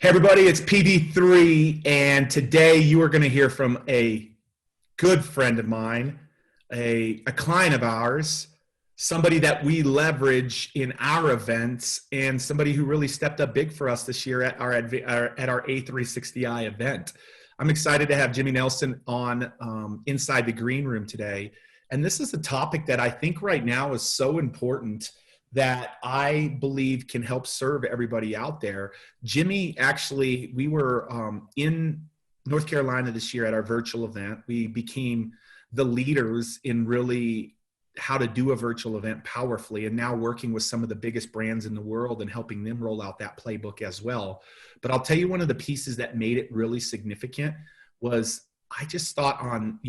Hey everybody, it's PV3, and today you are going to hear from a good friend of mine, a client of ours, somebody that we leverage in our events, and somebody who really stepped up big for us this year at our A360i event. I'm excited to have Jimmy Nelson on Inside the Greenroom today, and this is a topic that I think right now is so important that I believe can help serve everybody out there. Jimmy, actually, we were in North Carolina this year at our virtual event. We became the leaders in really how to do a virtual event powerfully, and now working with some of the biggest brands in the world and helping them roll out that playbook as well. But I'll tell you, one of the pieces that made it really significant was I just thought on,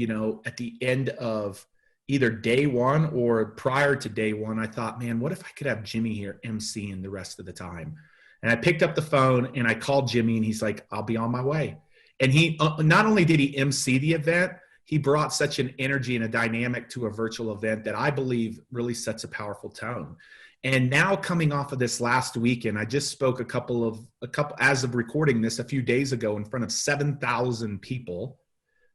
at the end of either day one or prior to day one, I thought, man, what if I could have Jimmy here emceeing the rest of the time? And I picked up the phone and I called Jimmy, and he's like, I'll be on my way. And he, not only did he MC the event, he brought such an energy and a dynamic to a virtual event that I believe really sets a powerful tone. And now, coming off of this last weekend, I just spoke a couple as of recording this a few days ago in front of 7,000 people.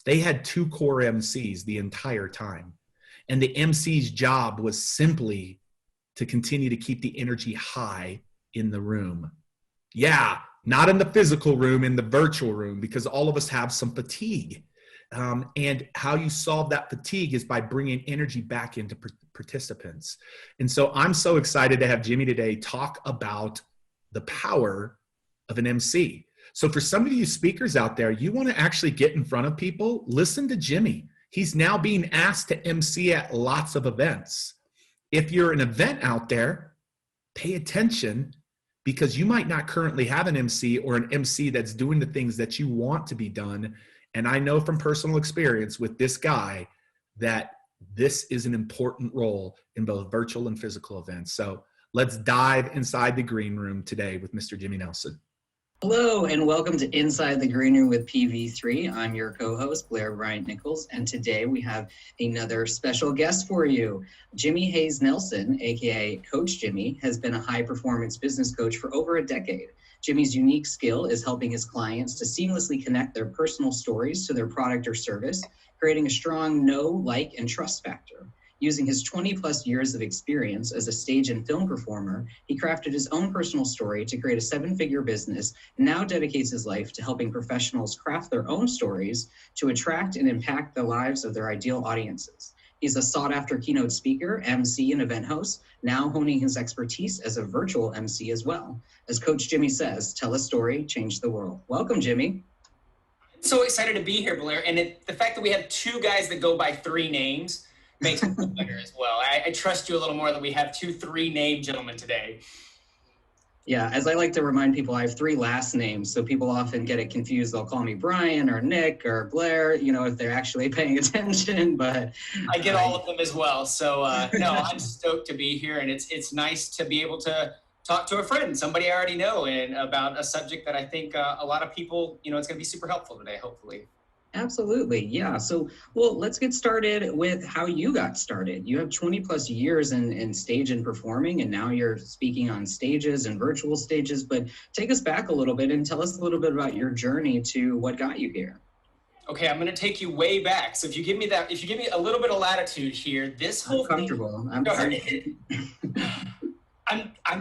They had 2 core MCs the entire time. And the MC's job was simply to continue to keep the energy high in the room. Yeah, not in the physical room, in the virtual room, because all of us have some fatigue. And how you solve that fatigue is by bringing energy back into participants. And so I'm so excited to have Jimmy today talk about the power of an MC. So for some of you speakers out there, you want to actually get in front of people, listen to Jimmy. He's now being asked to MC at lots of events. If you're an event out there, pay attention, because you might not currently have an MC or an MC that's doing the things that you want to be done. And I know from personal experience with this guy that this is an important role in both virtual and physical events. So let's dive inside the green room today with Mr. Jimmy Nelson. Hello and welcome to Inside the Greenroom with PV3. I'm your co-host, Blair Bryant Nicoles, and today we have another special guest for you. Jimmy Hayes Nelson, aka Coach Jimmy, has been a high-performance business coach for over a decade. Jimmy's unique skill is helping his clients to seamlessly connect their personal stories to their product or service, creating a strong know, like, and trust factor. Using his 20-plus years of experience as a stage and film performer, he crafted his own personal story to create a 7-figure business and now dedicates his life to helping professionals craft their own stories to attract and impact the lives of their ideal audiences. He's a sought-after keynote speaker, MC, and event host, now honing his expertise as a virtual MC as well. As Coach Jimmy says, tell a story, change the world. Welcome, Jimmy. So excited to be here, Blair. And the fact that we have 2 guys that go by 3 names makes it better as well. I trust you a little more that we have 2 3-name gentlemen today. Yeah, as I like to remind people, I have 3 last names, so people often get it confused. They'll call me Brian or Nick or Blair, if they're actually paying attention. But I get all of them as well. So no, I'm stoked to be here, and it's nice to be able to talk to a friend, somebody I already know, and about a subject that I think a lot of people, it's going to be super helpful today, hopefully. Absolutely. Yeah. So, let's get started with how you got started. You have 20 plus years in stage and performing, and now you're speaking on stages and virtual stages, but take us back a little bit and tell us a little bit about your journey to what got you here. Okay. I'm going to take you way back. So if you give me a little bit of latitude here, this whole comfortable. I'm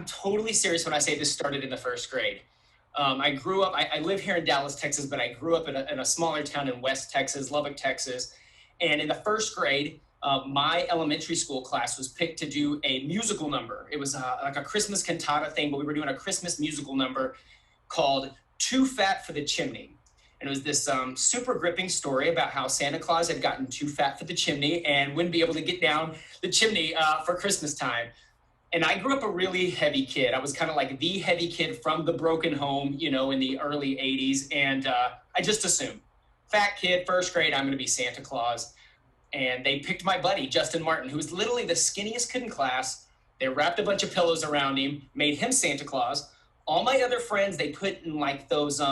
totally serious when I say this started in the 1st grade. I grew up, I live here in Dallas, Texas, but I grew up in a smaller town in West Texas, Lubbock, Texas. And in the 1st grade, my elementary school class was picked to do a musical number. It was like a Christmas cantata thing, but we were doing a Christmas musical number called Too Fat for the Chimney. And it was this super gripping story about how Santa Claus had gotten too fat for the chimney and wouldn't be able to get down the chimney for Christmas time. And I grew up a really heavy kid. I was kind of like the heavy kid from the broken home, in the early 80s. And I just assumed, fat kid, 1st grade, I'm going to be Santa Claus. And they picked my buddy, Justin Martin, who was literally the skinniest kid in class. They wrapped a bunch of pillows around him, made him Santa Claus. All my other friends, they put in like those,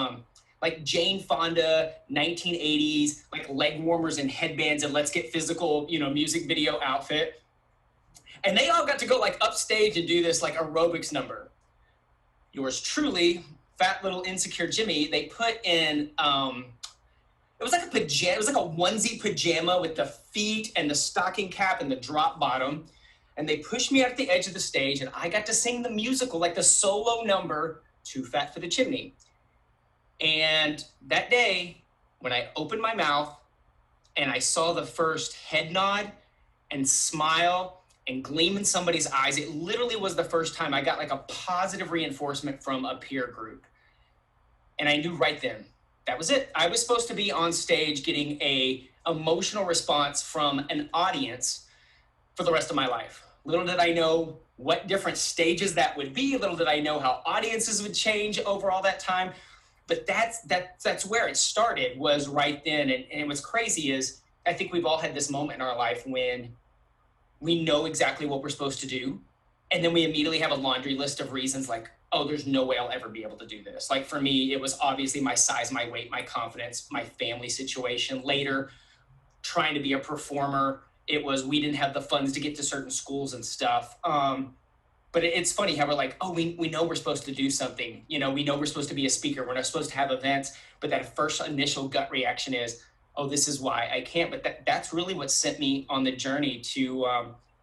like Jane Fonda, 1980s, like leg warmers and headbands and Let's Get Physical, music video outfit. And they all got to go like upstage and do this like aerobics number. Yours truly fat little insecure Jimmy, they put in, it was like it was like a onesie pajama with the feet and the stocking cap and the drop bottom. And they pushed me out at the edge of the stage, and I got to sing the musical, like the solo number, Too Fat for the Chimney. And that day, when I opened my mouth and I saw the first head nod and smile and gleam in somebody's eyes, it literally was the first time I got like a positive reinforcement from a peer group. And I knew right then, that was it. I was supposed to be on stage getting a emotional response from an audience for the rest of my life. Little did I know what different stages that would be. Little did I know how audiences would change over all that time. But that's where it started, was right then. And what's crazy is I think we've all had this moment in our life when we know exactly what we're supposed to do. And then we immediately have a laundry list of reasons like, oh, there's no way I'll ever be able to do this. Like for me, it was obviously my size, my weight, my confidence, my family situation. Later, trying to be a performer, it was we didn't have the funds to get to certain schools and stuff. But it's funny how we're like, oh, we know we're supposed to do something. You know, we know we're supposed to be a speaker. We're not supposed to have events. But that first initial gut reaction is, oh, this is why I can't. But that's really what sent me on the journey to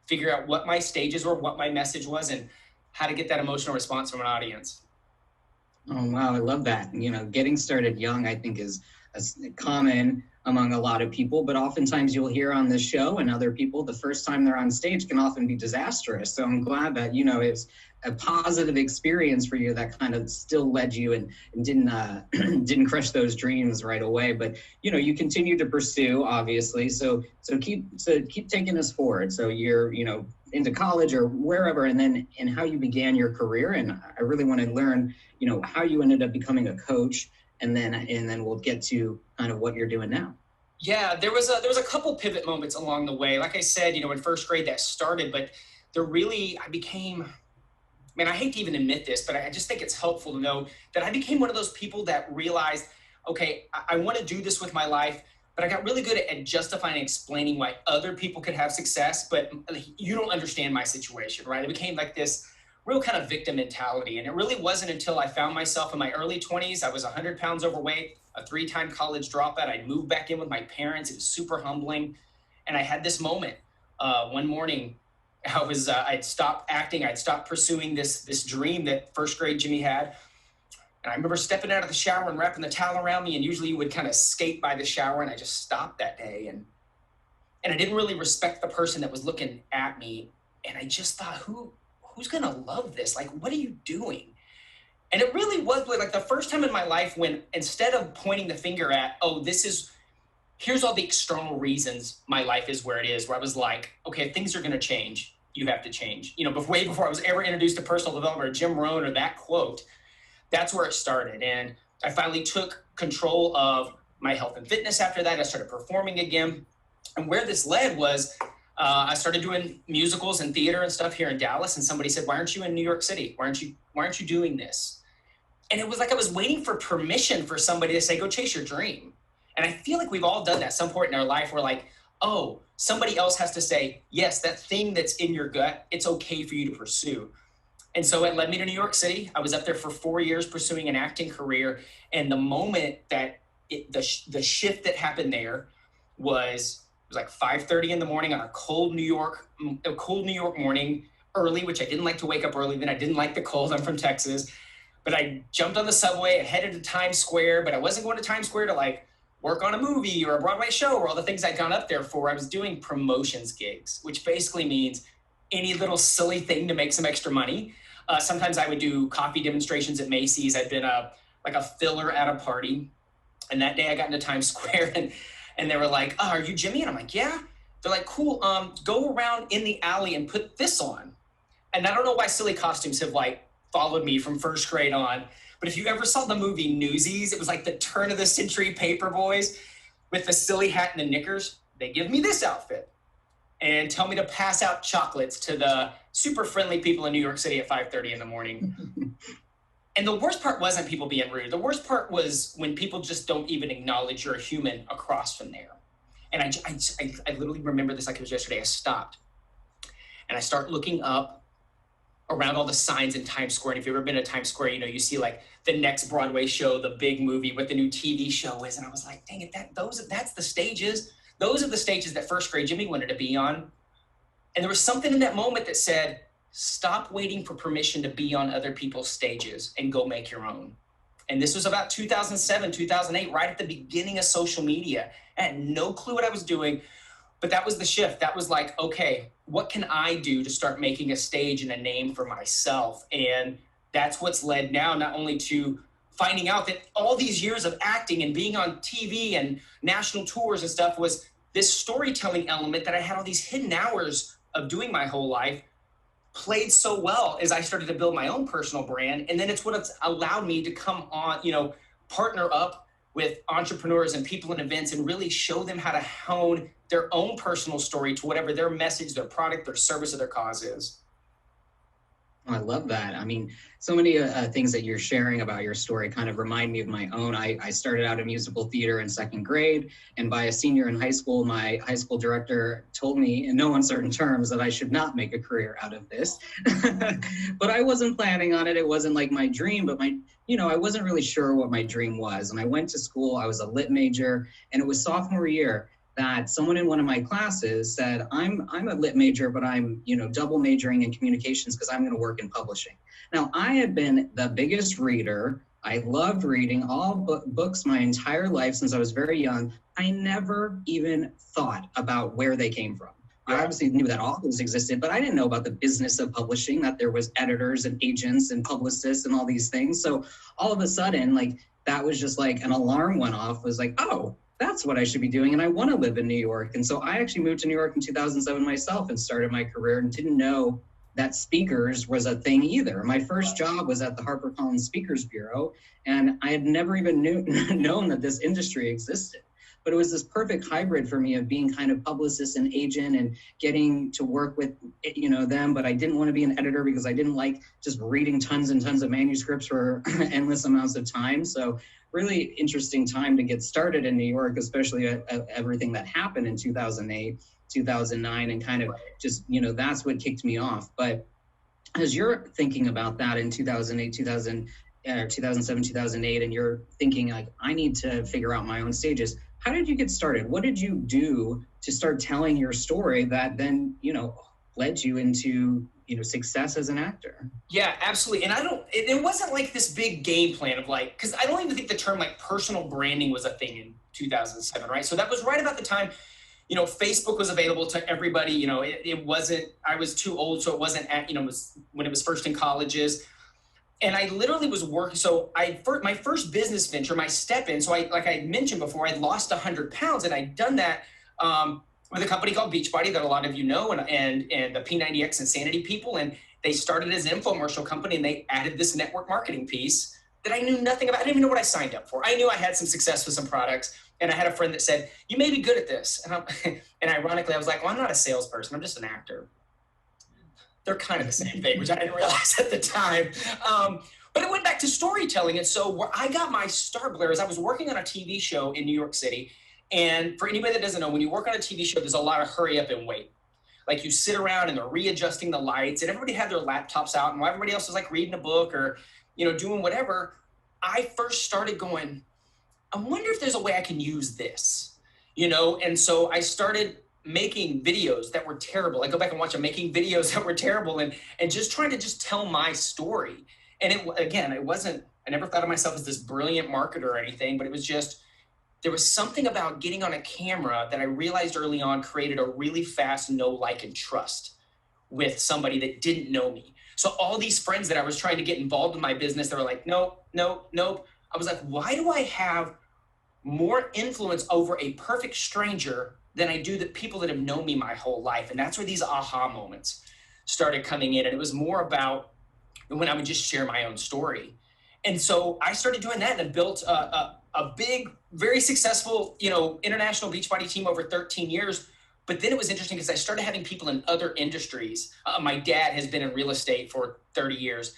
figure out what my stages were, what my message was, and how to get that emotional response from an audience. Oh, wow. I love that. You know, getting started young, I think, is common among a lot of people, but oftentimes you'll hear on this show and other people, the first time they're on stage can often be disastrous. So I'm glad that, you know, it's a positive experience for you that kind of still led you and didn't crush those dreams right away. But, you know, you continue to pursue, obviously. So keep taking us forward. So you're, you know, into college or wherever, and how you began your career. And I really want to learn, you know, how you ended up becoming a coach, and then we'll get to kind of what you're doing now. Yeah, there was a couple pivot moments along the way. Like I said, you know, in first grade that started, but I hate to even admit this, but I just think it's helpful to know that I became one of those people that realized, okay, I want to do this with my life, but I got really good at justifying and explaining why other people could have success, but you don't understand my situation, right? It became like this real kind of victim mentality. And it really wasn't until I found myself in my early 20s, I was 100 pounds overweight, a 3-time college dropout. I'd moved back in with my parents. It was super humbling. And I had this moment one morning. I'd stopped acting. I'd stopped pursuing this dream that first grade Jimmy had. And I remember stepping out of the shower and wrapping the towel around me. And usually you would kind of skate by the shower. And I just stopped that day. And I didn't really respect the person that was looking at me. And I just thought, who's going to love this? Like, what are you doing? And it really was like the first time in my life when, instead of pointing the finger at, oh, here's all the external reasons my life is where it is, where I was like, okay, if things are going to change, you have to change. You know, way before I was ever introduced to personal development or Jim Rohn or that quote, that's where it started. And I finally took control of my health and fitness after that. I started performing again. And where this led was, I started doing musicals and theater and stuff here in Dallas. And somebody said, why aren't you in New York City? Why aren't you doing this? And it was like I was waiting for permission for somebody to say, go chase your dream. And I feel like we've all done that at some point in our life. We're like, oh, somebody else has to say, yes, that thing that's in your gut, it's okay for you to pursue. And so it led me to New York City. I was up there for 4 years pursuing an acting career. And the moment that the shift that happened there was like 5:30 in the morning on a cold New York morning, early, which I didn't like to wake up early. Then I didn't like the cold. I'm from Texas. But I jumped on the subway and headed to Times Square, but I wasn't going to Times Square to like work on a movie or a Broadway show or all the things I'd gone up there for. I was doing promotions gigs, which basically means any little silly thing to make some extra money. Sometimes I would do coffee demonstrations at Macy's. I'd been a filler at a party. And that day I got into Times Square and they were like, oh, are you Jimmy? And I'm like, yeah. They're like, cool, go around in the alley and put this on. And I don't know why silly costumes have like followed me from first grade on. But if you ever saw the movie Newsies, it was like the turn of the century paper boys with the silly hat and the knickers. They give me this outfit and tell me to pass out chocolates to the super friendly people in New York City at 5:30 in the morning. And the worst part wasn't people being rude. The worst part was when people just don't even acknowledge you're a human across from there. And I literally remember this like it was yesterday. I stopped and I start looking up around all the signs in Times Square. And if you've ever been to Times Square, you know, you see like the next Broadway show, the big movie, what the new TV show is. And I was like, dang it, that's the stages. Those are the stages that first grade Jimmy wanted to be on. And there was something in that moment that said, stop waiting for permission to be on other people's stages and go make your own. And this was about 2007, 2008, right at the beginning of social media. I had no clue what I was doing, but that was the shift. That was like, okay, what can I do to start making a stage and a name for myself? And that's what's led now not only to finding out that all these years of acting and being on TV and national tours and stuff was this storytelling element that I had all these hidden hours of doing my whole life played so well as I started to build my own personal brand. And then it's what it's allowed me to come on, you know, partner up with entrepreneurs and people in events and really show them how to hone their own personal story to whatever their message, their product, their service, or their cause is. I love that. I mean, so many things that you're sharing about your story kind of remind me of my own. I started out in musical theater in second grade, and by a senior in high school, my high school director told me in no uncertain terms that I should not make a career out of this. But I wasn't planning on it. It wasn't like my dream, but I wasn't really sure what my dream was. And I went to school, I was a lit major, and it was sophomore year that someone in one of my classes said, I'm a lit major, but I'm, double majoring in communications because I'm going to work in publishing. Now, I had been the biggest reader. I loved reading all books my entire life since I was very young. I never even thought about where they came from. I obviously knew that authors existed, but I didn't know about the business of publishing, that there was editors and agents and publicists and all these things. So all of a sudden, that was just like an alarm went off. It was like, oh, that's what I should be doing. And I want to live in New York. And so I actually moved to New York in 2007 myself and started my career and didn't know that speakers was a thing either. My first job was at the HarperCollins Speakers Bureau, and I had never even known that this industry existed. But it was this perfect hybrid for me of being kind of publicist and agent and getting to work with, them. But I didn't want to be an editor because I didn't like just reading tons and tons of manuscripts for endless amounts of time. So really interesting time to get started in New York, especially everything that happened in 2008, 2009, and kind of just, that's what kicked me off. But as you're thinking about that in 2008, 2007, 2008, and you're thinking like, I need to figure out my own stages. How did you get started? What did you do to start telling your story that then, led you into, success as an actor? Yeah, absolutely. And it wasn't like this big game plan of because I don't even think the term personal branding was a thing in 2007, right? So that was right about the time, Facebook was available to everybody. It wasn't, I was too old, so it wasn't when it was first in colleges. And I literally was working. So my first business venture, my step in, so like I mentioned before, I'd lost 100 pounds, and I'd done that with a company called Beachbody that a lot of you know, and the P90X Insanity people. And they started as an infomercial company, and they added this network marketing piece that I knew nothing about. I didn't even know what I signed up for. I knew I had some success with some products, and I had a friend that said, you may be good at this. And ironically, I was like, well, I'm not a salesperson. I'm just an actor. They're kind of the same thing, which I didn't realize at the time. But it went back to storytelling. And so where I got my start, Blair, is I was working on a TV show in New York City. And for anybody that doesn't know, when you work on a TV show, there's a lot of hurry up and wait. Like you sit around and they're readjusting the lights, and everybody had their laptops out, and while everybody else was reading a book or, doing whatever, I first started going, I wonder if there's a way I can use this, And so I started making videos that were terrible. I go back and watch them making videos that were terrible and just trying to just tell my story. And it wasn't, I never thought of myself as this brilliant marketer or anything, but it was just, there was something about getting on a camera that I realized early on created a really fast know, like, and trust with somebody that didn't know me. So all these friends that I was trying to get involved in my business, they were like, nope. I was like, why do I have more influence over a perfect stranger than I do the people that have known me my whole life? And that's where these aha moments started coming in. And it was more about when I would just share my own story. And so I started doing that, and I built a big, very successful, international Beachbody team over 13 years. But then it was interesting because I started having people in other industries. My dad has been in real estate for 30 years.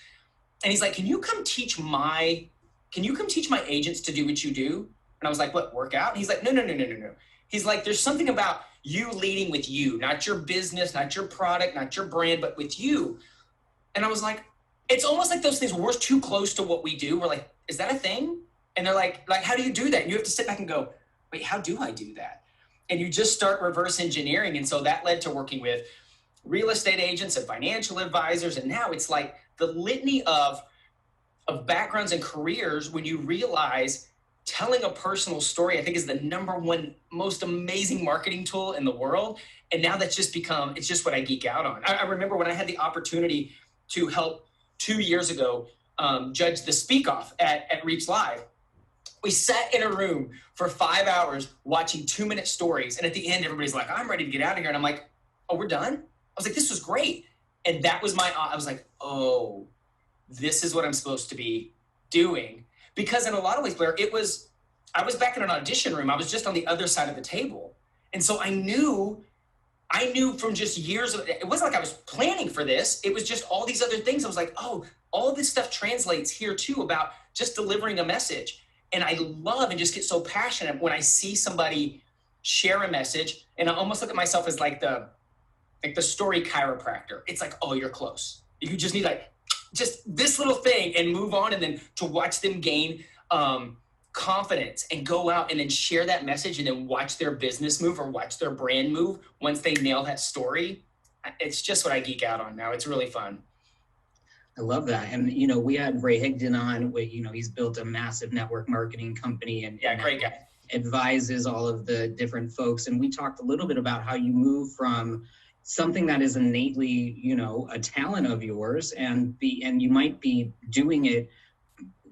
And he's like, can you come teach my agents to do what you do? And I was like, what, work out? And he's like, no. He's like, there's something about you leading with you, not your business, not your product, not your brand, but with you. And I was like, it's almost like those things, we're too close to what we do. We're like, is that a thing? And they're like, how do you do that? And you have to sit back and go, wait, how do I do that? And you just start reverse engineering. And so that led to working with real estate agents and financial advisors. And now it's like the litany of backgrounds and careers when you realize telling a personal story, I think, is the number one most amazing marketing tool in the world. And now that's just become, it's just what I geek out on. I remember when I had the opportunity to help 2 years ago judge the Speak Off at Reach Live. We sat in a room for 5 hours watching 2-minute stories. And at the end, everybody's like, I'm ready to get out of here. And I'm like, oh, we're done? I was like, this was great. And that was I was like, oh, this is what I'm supposed to be doing. Because in a lot of ways, Blair, I was back in an audition room. I was just on the other side of the table. And so I knew from just years of, it wasn't like I was planning for this. It was just all these other things. I was like, oh, all this stuff translates here too about just delivering a message. And I love and just get so passionate when I see somebody share a message, and I almost look at myself as like the story chiropractor. It's like, oh, you're close. You just need just this little thing and move on. And then to watch them gain confidence and go out and then share that message and then watch their business move or watch their brand move once they nail that story. It's just what I geek out on now. It's really fun. I love that. And, we had Ray Higdon on, he's built a massive network marketing company and great guy. Advises all of the different folks. And we talked a little bit about how you move from something that is innately, a talent of yours and you might be doing it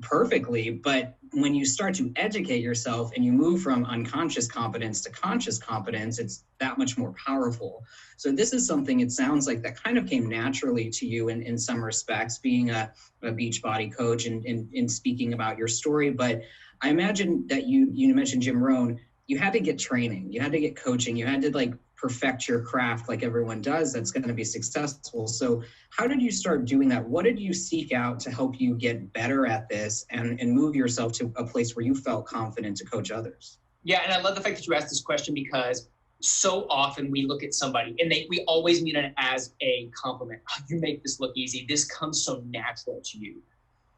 perfectly, but when you start to educate yourself and you move from unconscious competence to conscious competence, it's that much more powerful. So this is something, it sounds like, that kind of came naturally to you in some respects, being a Beachbody coach and speaking about your story. But I imagine that you mentioned Jim Rohn, you had to get training, you had to get coaching, you had to perfect your craft like everyone does that's going to be successful. So how did you start doing that? What did you seek out to help you get better at this and move yourself to a place where you felt confident to coach others? Yeah, and I love the fact that you asked this question, because so often we look at somebody and we always mean it as a compliment. Oh, you make this look easy. This comes so natural to you.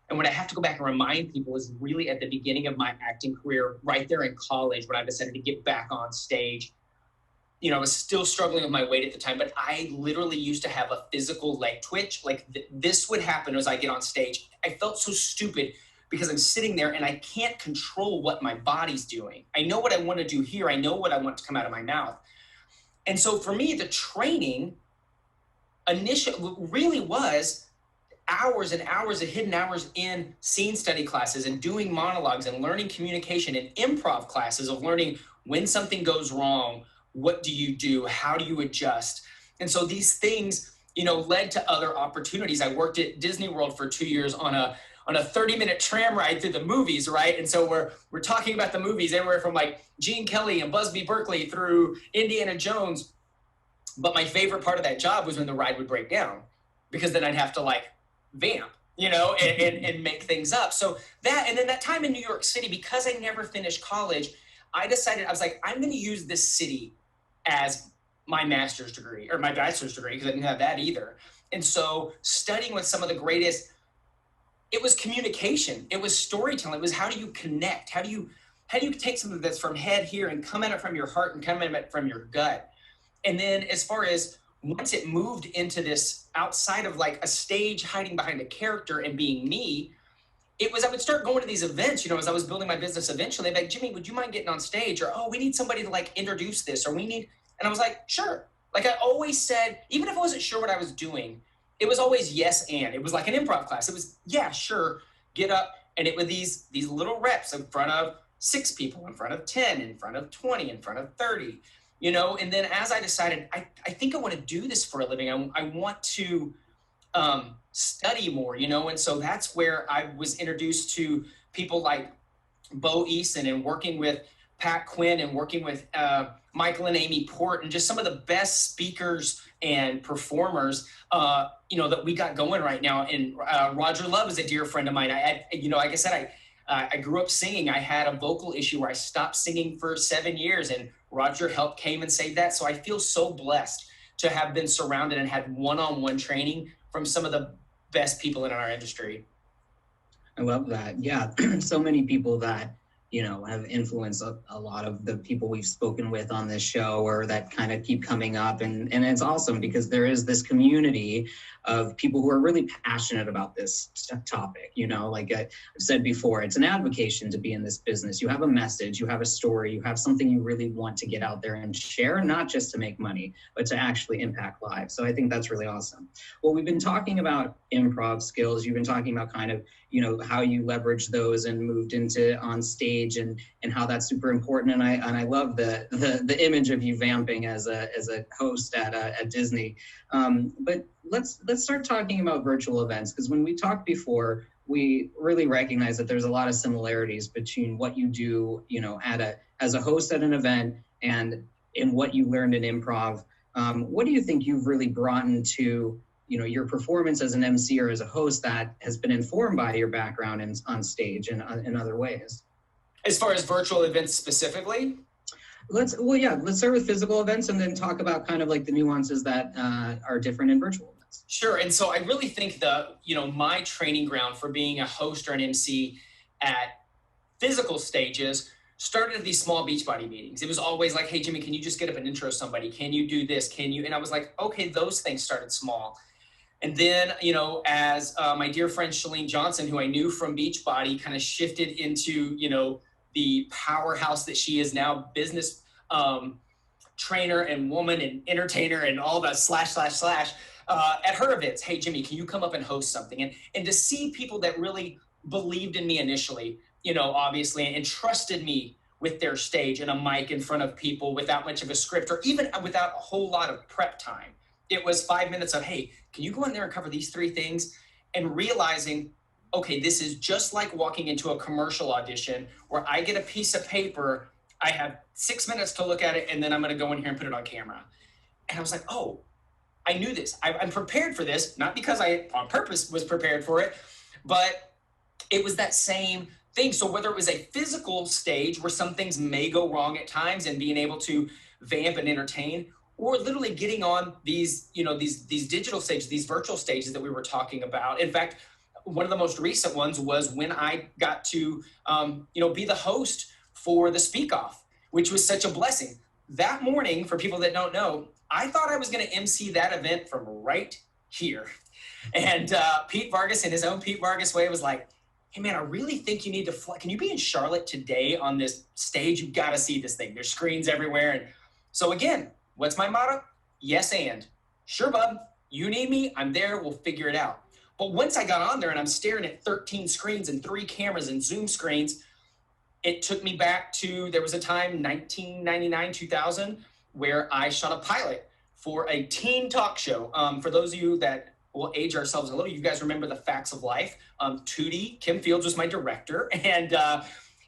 And what I have to go back and remind people is really at the beginning of my acting career, right there in college, when I decided to get back on stage. I was still struggling with my weight at the time, but I literally used to have a physical leg twitch. This would happen as I get on stage. I felt so stupid because I'm sitting there and I can't control what my body's doing. I know what I want to do here. I know what I want to come out of my mouth. And so for me, the training initially really was hours and hours of hidden hours in scene study classes and doing monologues and learning communication and improv classes of learning when something goes wrong. What do you do? How do you adjust? And so these things, led to other opportunities. I worked at Disney World for 2 years on a 30-minute tram ride through the movies, right? And so we're talking about the movies everywhere from Gene Kelly and Busby Berkeley through Indiana Jones. But my favorite part of that job was when the ride would break down, because then I'd have to vamp, and make things up. So that, and then that time in New York City, because I never finished college, I decided, I was like, I'm going to use this city as my master's degree or my bachelor's degree, because I didn't have that either. And so studying with some of the greatest, it was communication, it was storytelling, it was how do you connect? How do you take something that's from head here and come at it from your heart and come at it from your gut? And then as far as once it moved into this outside of a stage hiding behind a character and being me, it was, I would start going to these events, as I was building my business eventually. They'd be like, Jimmy, would you mind getting on stage? Or, oh, we need somebody to introduce this, or and I was like, sure. I always said, even if I wasn't sure what I was doing, it was always yes and. It was like an improv class. It was, yeah, sure, get up. And it was these little reps in front of 6 people, in front of 10, in front of 20, in front of 30, And then as I decided, I think I want to do this for a living. I want to study more, and so that's where I was introduced to people like Bo Eason and working with Pat Quinn and working with Michael and Amy Port and just some of the best speakers and performers, that we got going right now. And Roger Love is a dear friend of mine. Like I said, I grew up singing. I had a vocal issue where I stopped singing for 7 years, and Roger came and saved that. So I feel so blessed to have been surrounded and had one-on-one training from some of the best people in our industry. I love that. Yeah. So many people that, have influenced a lot of the people we've spoken with on this show, or that kind of keep coming up. And it's awesome because there is this community of people who are really passionate about this topic. Like I've said before, it's an avocation to be in this business. You have a message, you have a story, you have something you really want to get out there and share, not just to make money, but to actually impact lives. So I think that's really awesome. Well, we've been talking about improv skills. You've been talking about kind of, how you leverage those and moved into on stage and how that's super important. And I love the image of you vamping as a host at Disney. But let's start talking about virtual events, because when we talked before, we really recognize that there's a lot of similarities between what you do, as a host at an event and in what you learned in improv. What do you think you've really brought into your performance as an MC or as a host that has been informed by your background on stage and in other ways? As far as virtual events specifically? Let's start with physical events and then talk about kind of like the nuances that are different in virtual events. Sure. And so I really think my training ground for being a host or an MC at physical stages started at these small Beachbody meetings. It was always like, hey, Jimmy, can you just get up and intro somebody? Can you do this? Can you? And I was like, okay, those things started small. And then, as my dear friend Shalene Johnson, who I knew from Beachbody, kind of shifted into, the powerhouse that she is now, business trainer and woman and entertainer and all that slash, at her events, hey, Jimmy, can you come up and host something? And to see people that really believed in me initially, obviously, and trusted me with their stage and a mic in front of people without much of a script or even without a whole lot of prep time. It was 5 minutes of, hey, can you go in there and cover these 3 things? And realizing, okay, this is just like walking into a commercial audition where I get a piece of paper, I have 6 minutes to look at it, and then I'm going to go in here and put it on camera. And I was like, oh, I knew this. I'm prepared for this, not because I on purpose was prepared for it, but it was that same thing. So whether it was a physical stage where some things may go wrong at times and being able to vamp and entertain, or literally getting on these, these digital stages, these virtual stages that we were talking about. In fact, one of the most recent ones was when I got to, be the host for the Speak Off, which was such a blessing. That morning, for people that don't know, I thought I was going to MC that event from right here. And Pete Vargas, in his own Pete Vargas way, was like, hey man, I really think you need to fly. Can you be in Charlotte today on this stage? You got to see this thing. There's screens everywhere. And so again, what's my motto? Yes, and. Sure, bub. You need me? I'm there. We'll figure it out. But once I got on there and I'm staring at 13 screens and 3 cameras and Zoom screens, it took me back to, there was a time, 1999, 2000, where I shot a pilot for a teen talk show. For those of you that will age ourselves a little, you guys remember The Facts of Life. Tootie, Kim Fields was my director, and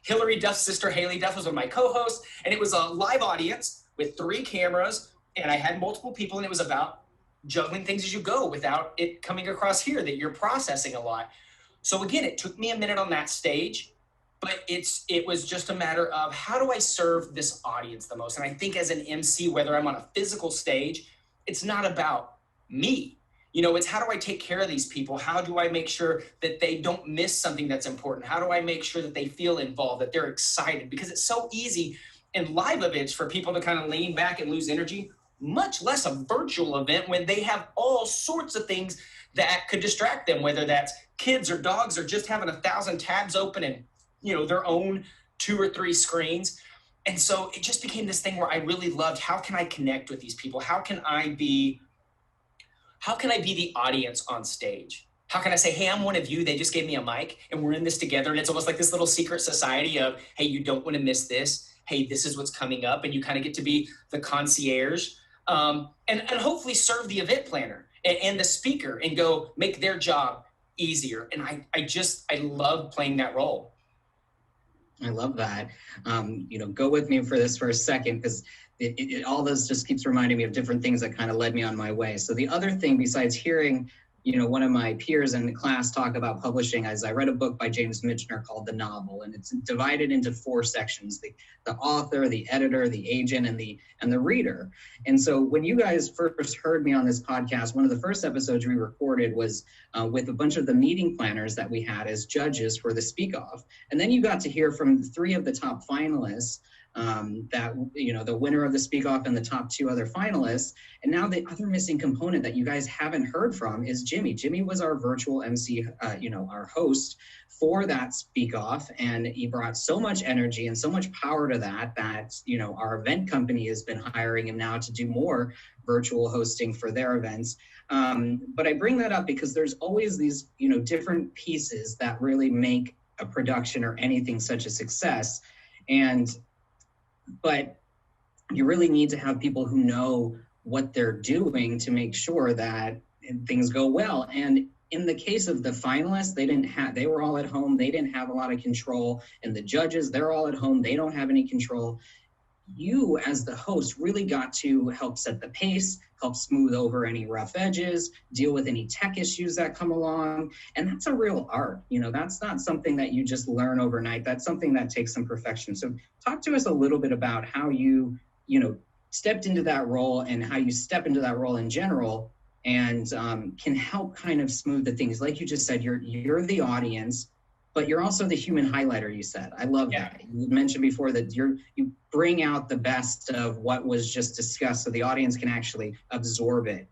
Hillary Duff's sister, Haley Duff, was one of my co-hosts. And it was a live audience with 3 cameras, and I had multiple people, and it was about juggling things as you go without it coming across here that you're processing a lot. So again, it took me a minute on that stage, but it was just a matter of how do I serve this audience the most? And I think as an MC, whether I'm on a physical stage, it's not about me. It's how do I take care of these people? How do I make sure that they don't miss something that's important? How do I make sure that they feel involved, that they're excited? Because it's so easy in live events for people to kind of lean back and lose energy, much less a virtual event when they have all sorts of things that could distract them, whether that's kids or dogs or just having 1,000 tabs open and, their own 2 or 3 screens. And so it just became this thing where I really loved, how can I connect with these people? How can I be the audience on stage? How can I say, hey, I'm one of you. They just gave me a mic and we're in this together. And it's almost like this little secret society of, hey, you don't want to miss this. Hey, this is what's coming up. And you kind of get to be the concierge and hopefully serve the event planner and the speaker and go make their job easier. And I love playing that role. I love that. Go with me for this for a second, because all this just keeps reminding me of different things that kind of led me on my way. So the other thing, besides hearing one of my peers in the class talk about publishing, as I read a book by James Michener called The Novel, and it's divided into 4 sections: the author, the editor, the agent, and the reader. And so when you guys first heard me on this podcast, one of the first episodes we recorded was with a bunch of the meeting planners that we had as judges for the Speak Off. And then you got to hear from 3 of the top finalists, the winner of the Speak Off and the top 2 other finalists. And now the other missing component that you guys haven't heard from is Jimmy. Jimmy was our virtual MC, our host for that Speak Off, and he brought so much energy and so much power to that our event company has been hiring him now to do more virtual hosting for their events. But I bring that up because there's always these, different pieces that really make a production or anything such a success. But you really need to have people who know what they're doing to make sure that things go well. And in the case of the finalists, they were all at home. They didn't have a lot of control. And the judges, they're all at home. They don't have any control. You, as the host, really got to help set the pace, help smooth over any rough edges, deal with any tech issues that come along. And that's a real art. That's not something that you just learn overnight. That's something that takes some perfection. So talk to us a little bit about how you, stepped into that role and how you step into that role in general and can help kind of smooth the things. Like you just said, you're the audience, but you're also the human highlighter, you said. I love that. You mentioned before that you bring out the best of what was just discussed so the audience can actually absorb it.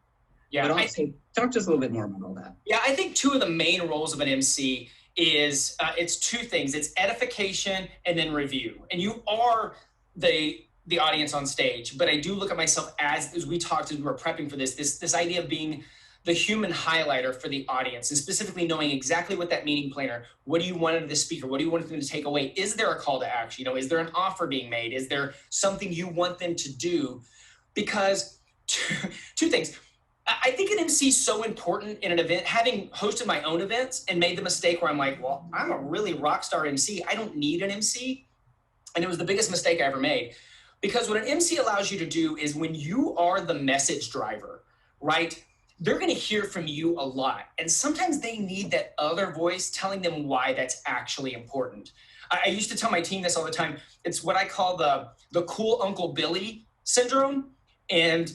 Yeah. But also, talk to us a little bit more about all that. Yeah, I think 2 of the main roles of an MC is, it's 2 things. It's edification and then review. And you are the audience on stage, but I do look at myself as we talked as we were prepping for this idea of being the human highlighter for the audience, and specifically knowing exactly what that meeting planner, what do you want out of the speaker? What do you want them to take away? Is there a call to action? Is there an offer being made? Is there something you want them to do? Because 2 things. I think an MC is so important in an event. Having hosted my own events and made the mistake where I'm like, well, I'm a really rock star MC. I don't need an MC. And it was the biggest mistake I ever made. Because what an MC allows you to do is when you are the message driver, right? They're going to hear from you a lot. And sometimes they need that other voice telling them why that's actually important. I used to tell my team this all the time. It's what I call the cool Uncle Billy syndrome. And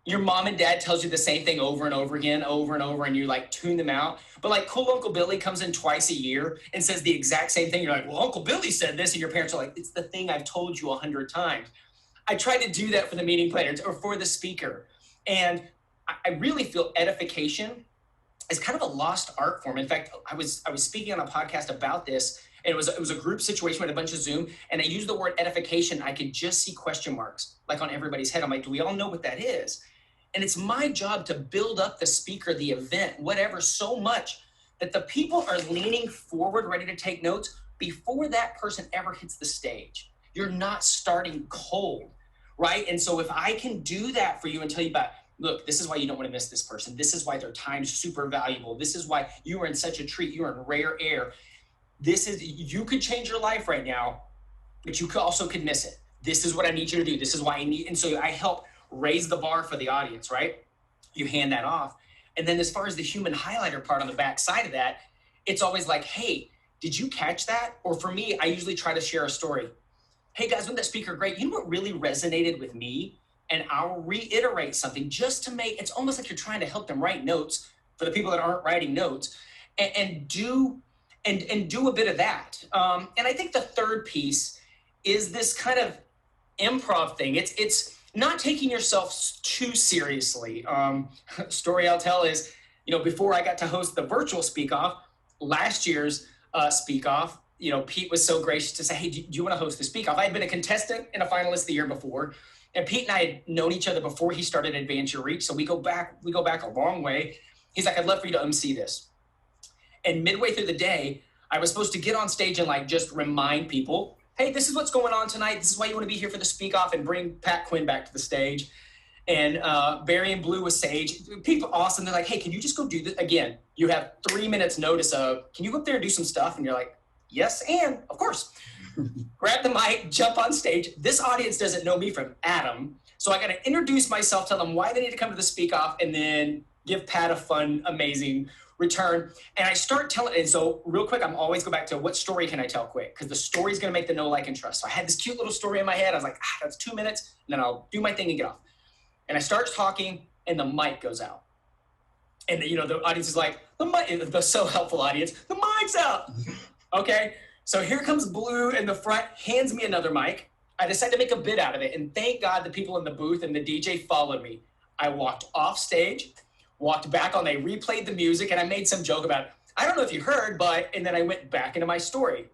your mom and dad tells you the same thing over and over again, and you like tune them out. But like cool Uncle Billy comes in twice a year and says the exact same thing. You're like, well, Uncle Billy said this. And your parents are like, it's the thing I've told you 100 times. I try to do that for the meeting planners or for the speaker. And I really feel edification is kind of a lost art form. In fact, I was speaking on a podcast about this, and it was a group situation with a bunch of Zoom, and I used the word edification. I could just see question marks like on everybody's head. I'm like, do we all know what that is? And it's my job to build up the speaker, the event, whatever, so much that the people are leaning forward, ready to take notes before that person ever hits the stage. You're not starting cold, right? And so if I can do that for you and tell you about, look, this is why you don't want to miss this person. This is why their time's super valuable. This is why you are in such a treat. You're in rare air. You could change your life right now, but you also could miss it. This is what I need you to do. This is why I need, and so I help raise the bar for the audience, right? You hand that off. And then as far as the human highlighter part on the back side of that, it's always like, hey, did you catch that? Or for me, I usually try to share a story. Hey guys, wasn't that speaker great? You know what really resonated with me? And I'll reiterate something just to make, it's almost like you're trying to help them write notes for the people that aren't writing notes and do a bit of that. And I think the third piece is this kind of improv thing. It's not taking yourself too seriously. Story I'll tell is, before I got to host the virtual Speak Off, last year's Speak Off, Pete was so gracious to say, hey, do you want to host the Speak Off? I had been a contestant and a finalist the year before. And Pete and I had known each other before he started Advance Your Reach. So we go back a long way. He's like, I'd love for you to MC this. And midway through the day, I was supposed to get on stage and just remind people, hey, this is what's going on tonight. This is why you want to be here for the Speak Off, and bring Pat Quinn back to the stage. And Barry and Blue was sage. People awesome. They're like, hey, can you just go do this again? You have 3 minutes notice of, can you go up there and do some stuff? And you're like, yes, and of course. Grab the mic, jump on stage. This audience doesn't know me from Adam. So I got to introduce myself, tell them why they need to come to the Speak Off, and then give Pat a fun, amazing return. And I start telling, and so real quick, I'm always go back to what story can I tell quick? Because the story's gonna make the know, like, and trust. So I had this cute little story in my head. I was like, that's 2 minutes, and then I'll do my thing and get off. And I start talking, and the mic goes out. And the audience is like, the mic, the so helpful audience, the mic's out. Okay, so here comes Blue in the front, hands me another mic. I decided to make a bit out of it, and thank God the people in the booth and the DJ followed me. I walked off stage, walked back on, they replayed the music, and I made some joke about, I don't know if you heard, but, and then I went back into my story.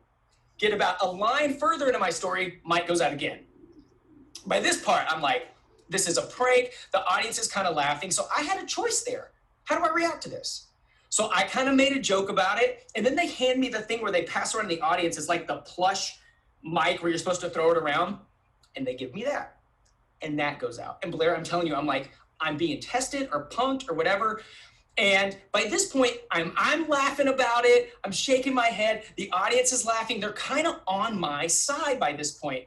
Get about a line further into my story, mic goes out again. By this part, I'm like, this is a prank. The audience is kind of laughing, so I had a choice there. How do I react to this? So I kind of made a joke about it, and then they hand me the thing where they pass around the audience. It's like the plush mic where you're supposed to throw it around, and they give me that, and that goes out. And Blair, I'm telling you, I'm like, I'm being tested or punked or whatever. And by this point, I'm laughing about it. I'm shaking my head. The audience is laughing. They're kind of on my side by this point.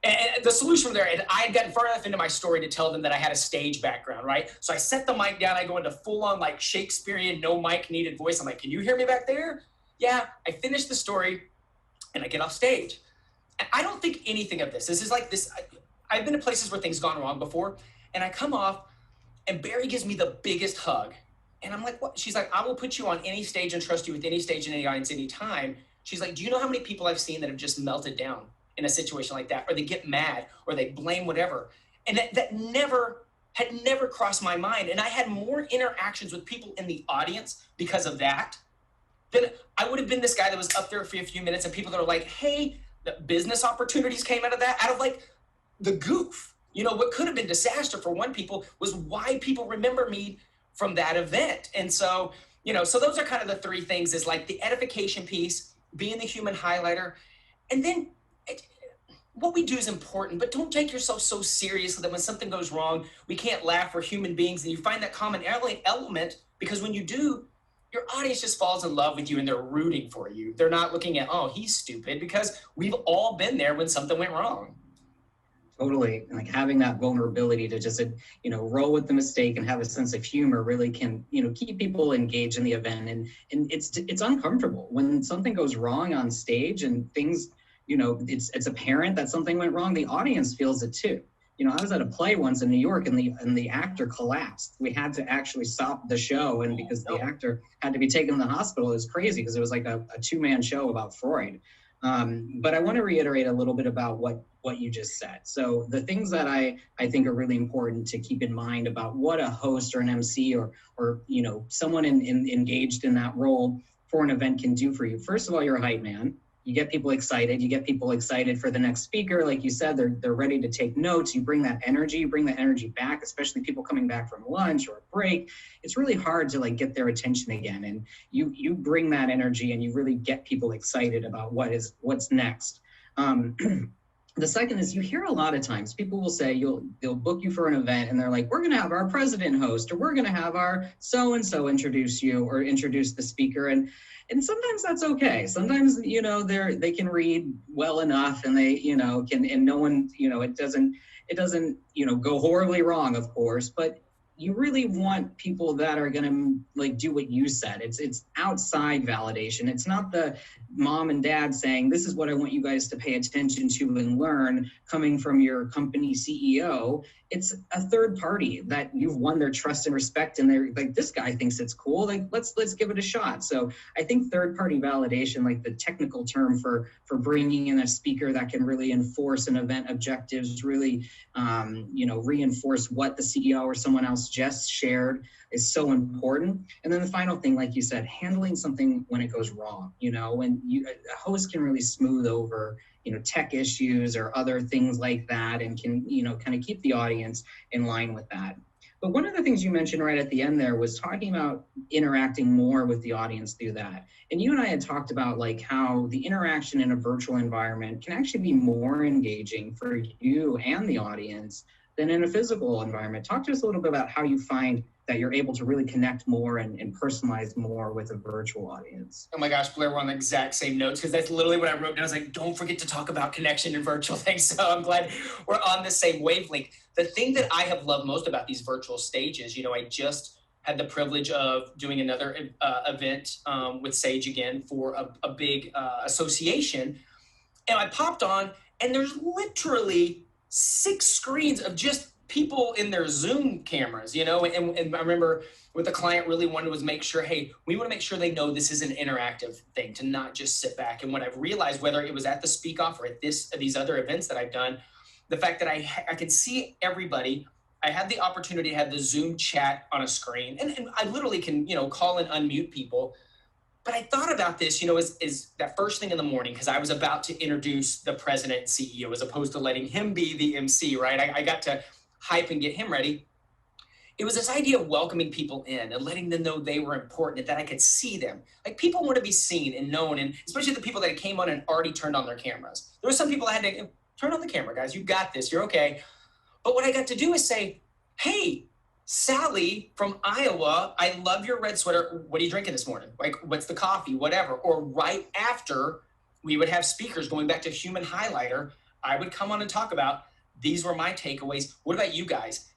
And the solution from there, and I had gotten far enough into my story to tell them that I had a stage background, right? So I set the mic down. I go into full-on like Shakespearean, no mic needed voice. I'm like, can you hear me back there? Yeah. I finish the story, and I get off stage. And I don't think anything of this. This is like this. I've been to places where things gone wrong before, and I come off, and Barry gives me the biggest hug. And I'm like, what? She's like, I will put you on any stage and trust you with any stage and any audience, anytime. She's like, do you know how many people I've seen that have just melted down in a situation like that, or they get mad, or they blame whatever? And that had never crossed my mind. And I had more interactions with people in the audience because of that than I would have been this guy that was up there for a few minutes, and people that are like, hey, the business opportunities came out of that, out of like the goof. What could have been disaster for one people was why people remember me from that event. And so, so those are kind of the three things, is like the edification piece, being the human highlighter, and then what we do is important, but don't take yourself so seriously that when something goes wrong, we can't laugh. We're human beings, and you find that common element, because when you do, your audience just falls in love with you and they're rooting for you. They're not looking at, oh, he's stupid, because we've all been there when something went wrong. Totally. Like having that vulnerability to just, roll with the mistake and have a sense of humor really can, keep people engaged in the event. And it's uncomfortable when something goes wrong on stage and things, it's apparent that something went wrong. The audience feels it too. I was at a play once in New York, and the actor collapsed. We had to actually stop the show, and because the actor had to be taken to the hospital. It was crazy because it was like a two-man show about Freud. But I want to reiterate a little bit about what you just said. So the things that I think are really important to keep in mind about what a host or an MC or someone engaged in that role for an event can do for you. First of all, you're a hype man. You get people excited. You get people excited for the next speaker. Like you said, they're ready to take notes. You bring that energy. Back, especially people coming back from lunch or a break. It's really hard to get their attention again. And you bring that energy, and you really get people excited about what's next. The second is, you hear a lot of times people will say, they'll book you for an event, and they're like, we're going to have our president host, or we're going to have our so-and-so introduce you or introduce the speaker. And sometimes that's okay. Sometimes, they can read well enough, and they, can, and no one, it doesn't, go horribly wrong, of course, but you really want people that are going to do what you said. It's outside validation. It's not the mom and dad saying, this is what I want you guys to pay attention to and learn, coming from your company CEO. It's a third party that you've won their trust and respect, and they're like, this guy thinks it's cool. Let's give it a shot. So I think third party validation, like the technical term for bringing in a speaker that can really enforce an event objectives, really, reinforce what the CEO or someone else just shared, is so important. And then the final thing, like you said, handling something when it goes wrong, when a host can really smooth over, tech issues or other things like that, and can, kind of keep the audience in line with that. But one of the things you mentioned right at the end there was talking about interacting more with the audience through that. And you and I had talked about how the interaction in a virtual environment can actually be more engaging for you and the audience than in a physical environment. Talk to us a little bit about how you find that you're able to really connect more and personalize more with a virtual audience. Oh my gosh, Blair, we're on the exact same notes, because that's literally what I wrote down. I was like, don't forget to talk about connection and virtual things. So I'm glad we're on the same wavelength. The thing that I have loved most about these virtual stages, I just had the privilege of doing another event with Sage again for a big association. And I popped on, and there's literally 6 screens of just people in their Zoom cameras, you know, and I remember what the client really wanted was make sure, hey, we want to make sure they know this is an interactive thing, to not just sit back. And what I've realized, whether it was at the Speak Off or at these other events that I've done, the fact that I can see everybody. I had the opportunity to have the Zoom chat on a screen, and I literally can, you know, call and unmute people. But I thought about this, you know, is that first thing in the morning, because I was about to introduce the president and CEO as opposed to letting him be the MC, right? I got to hype and get him ready. It was this idea of welcoming people in and letting them know they were important and that I could see them. Like, people want to be seen and known, and especially the people that came on and already turned on their cameras. There were some people that had to turn on the camera, guys. You got this. You're okay. But what I got to do is say, hey, Sally from Iowa, I love your red sweater. What are you drinking this morning? Like, what's the coffee, whatever. Or right after we would have speakers, going back to human highlighter, I would come on and talk about, these were my takeaways. What about you guys?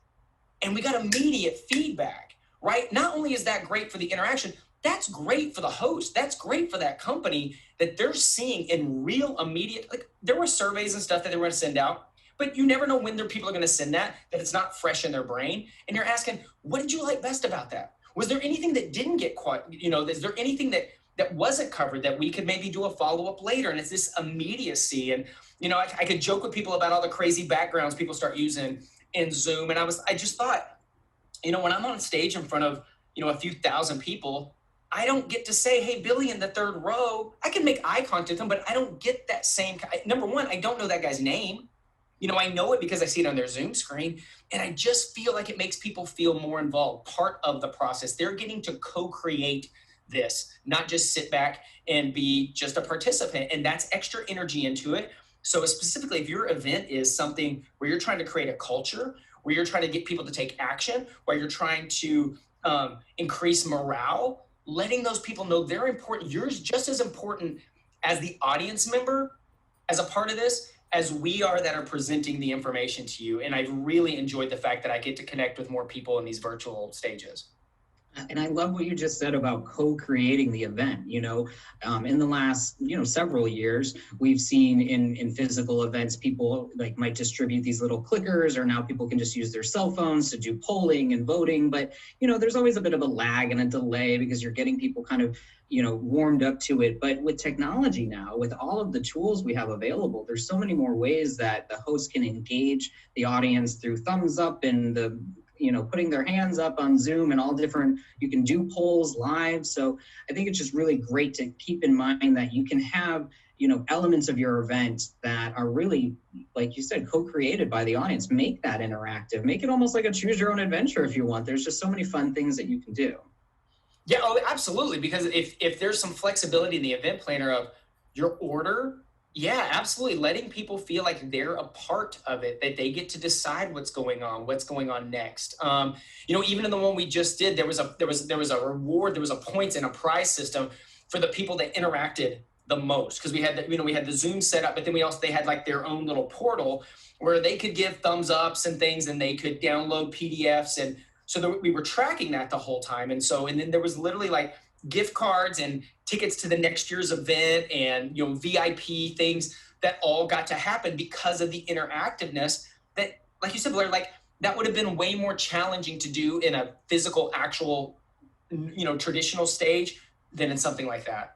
And we got immediate feedback, right? Not only is that great for the interaction, that's great for the host. That's great for that company, that they're seeing in real immediate, like, there were surveys and stuff that they were going to send out, but you never know when their people are going to send that it's not fresh in their brain. And you're asking, what did you like best about that? Was there anything that didn't get quite, you know, is there anything that wasn't covered that we could maybe do a follow-up later? And it's this immediacy. And, you know, I could joke with people about all the crazy backgrounds people start using in Zoom. And I just thought, you know, when I'm on stage in front of, you know, a few thousand people, I don't get to say, hey, Billy in the third row. I can make eye contact with them, but I don't get that same, number one, I don't know that guy's name. You know, I know it because I see it on their Zoom screen, and I just feel like it makes people feel more involved, part of the process. They're getting to co-create this, not just sit back and be just a participant, and that's extra energy into it. So specifically, if your event is something where you're trying to create a culture, where you're trying to get people to take action, where you're trying to increase morale, letting those people know they're important, you're just as important as the audience member as a part of this, as we are that are presenting the information to you. And I've really enjoyed the fact that I get to connect with more people in these virtual stages. And I love what you just said about co-creating the event. You know, in the last, you know, several years, we've seen in physical events, people like might distribute these little clickers, or now people can just use their cell phones to do polling and voting. But, you know, there's always a bit of a lag and a delay because you're getting people kind of, you know, warmed up to it. But with technology now, with all of the tools we have available, there's so many more ways that the host can engage the audience through thumbs up and the, you know, putting their hands up on Zoom and all different, you can do polls live. So I think it's just really great to keep in mind that you can have, you know, elements of your event that are really, like you said, co-created by the audience. Make that interactive, make it almost like a choose your own adventure if you want. There's just so many fun things that you can do. Yeah, oh, absolutely. Because if there's some flexibility in the event planner of your order, yeah, absolutely. Letting people feel like they're a part of it, that they get to decide what's going on next. You know, even in the one we just did, there was a reward, there was a points and a prize system for the people that interacted the most, because we had the Zoom set up, but then they had like their own little portal where they could give thumbs ups and things, and they could download PDFs, and so we were tracking that the whole time. And then there was literally like gift cards and tickets to the next year's event, and, you know, VIP things that all got to happen because of the interactiveness that, like you said, Blair, like that would have been way more challenging to do in a physical, actual, you know, traditional stage than in something like that.